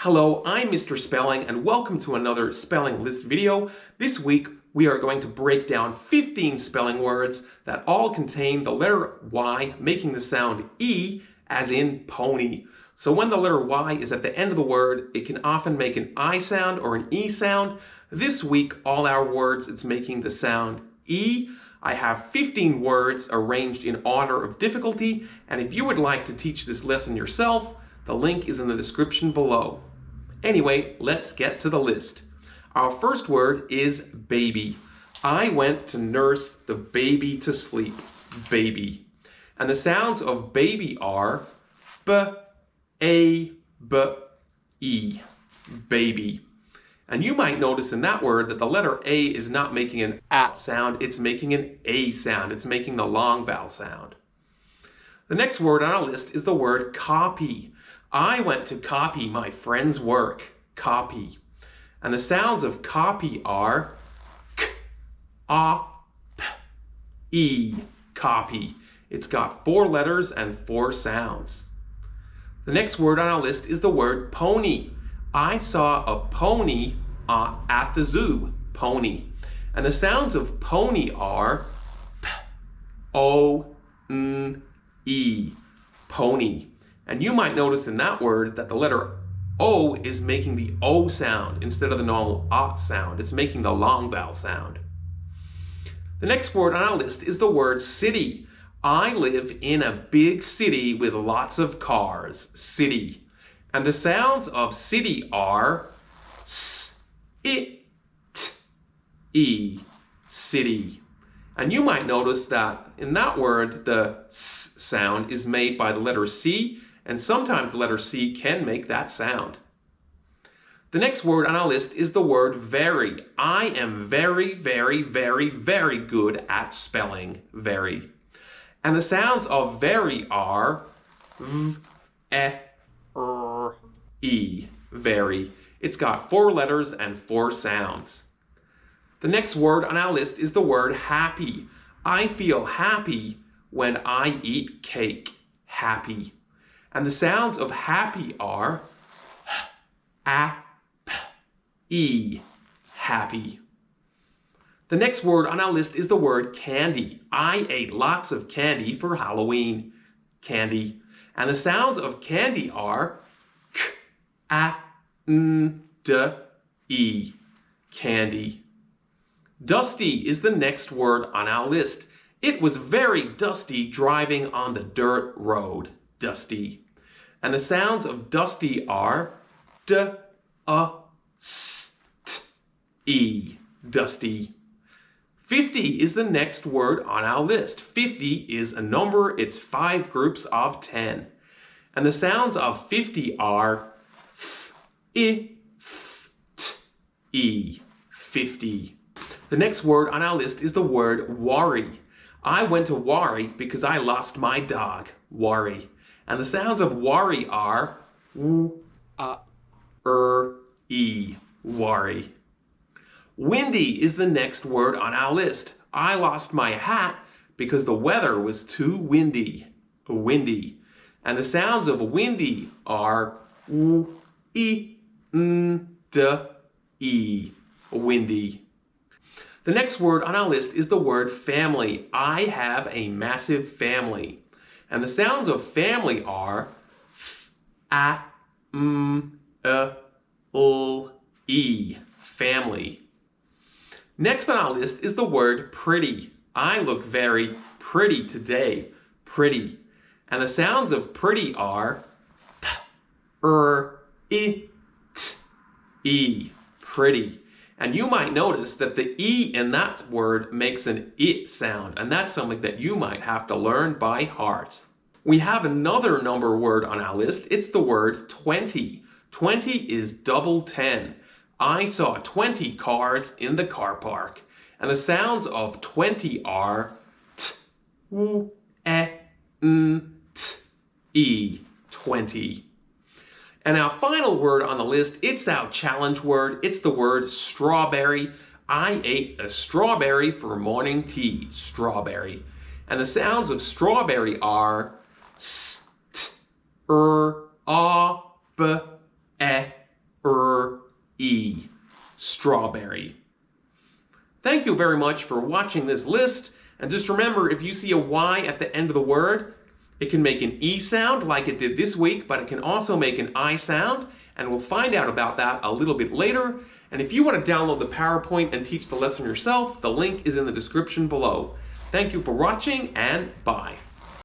Hello, I'm Mr. Spelling and welcome to another spelling list video. This week we are going to break down 15 spelling words that all contain the letter Y making the sound E as in pony. So when the letter Y is at the end of the word, it can often make an I sound or an E sound. This week, all our words, it's making the sound E. I have 15 words arranged in order of difficulty, and if you would like to teach this lesson yourself, the link is in the description below. Anyway, let's get to the list. Our first word is baby. I went to nurse the baby to sleep. Baby. And the sounds of baby are B, A, B, E. Baby. And you might notice in that word that the letter A is not making an A sound, it's making an A sound. It's making the long vowel sound. The next word on our list is the word copy. I went to copy my friend's work. Copy. And the sounds of copy are K, A, P, E. Copy. It's got 4 letters and 4 sounds. The next word on our list is the word pony. I saw a pony at the zoo. Pony. And the sounds of pony are P, O, N, E. Pony. And you might notice in that word that the letter O is making the O sound instead of the normal A sound. It's making the long vowel sound. The next word on our list is the word city. I live in a big city with lots of cars. City. And the sounds of city are S, I, T, E. City. And you might notice that in that word, the S sound is made by the letter C, and sometimes the letter C can make that sound. The next word on our list is the word very. I am very, very, very, very good at spelling very. And the sounds of very are V, E, R, E. Very. It's got 4 letters and 4 sounds. The next word on our list is the word happy. I feel happy when I eat cake. Happy. And the sounds of happy are H, A, P, E. Happy. The next word on our list is the word candy. I ate lots of candy for Halloween. Candy. And the sounds of candy are K, A, N, D, E. Candy. Dusty is the next word on our list. It was very dusty driving on the dirt road. Dusty. And the sounds of dusty are D, A, S, T, E. Dusty. 50 is the next word on our list. 50 is a number. It's 5 groups of 10. And the sounds of 50 are F, I, F, T, E. 50. The next word on our list is the word worry. I went to worry because I lost my dog. Worry. And the sounds of worry are W, A, E. Worry. Windy is the next word on our list. I lost my hat because the weather was too windy. Windy. And the sounds of windy are W, I, N, D, E. Windy. The next word on our list is the word family. I have a massive family. And the sounds of family are F, A, M, L, E. Family. Next on our list is the word pretty. I look very pretty today. Pretty. And the sounds of pretty are P, I, T, E. Pretty. And you might notice that the E in that word makes an IT sound, and that's something that you might have to learn by heart. We have another number word on our list. It's the word 20. 20 is double 10. I saw 20 cars in the car park. And the sounds of 20 are T, U, E, N, T, E. 20. And our final word on the list, it's our challenge word. It's the word strawberry. I ate a strawberry for morning tea. Strawberry. And the sounds of strawberry are S, T, A, B, E, strawberry. Thank you very much for watching this list. And just remember, if you see a Y at the end of the word, it can make an E sound like it did this week, but it can also make an I sound. And we'll find out about that a little bit later. And if you want to download the PowerPoint and teach the lesson yourself, the link is in the description below. Thank you for watching, and bye.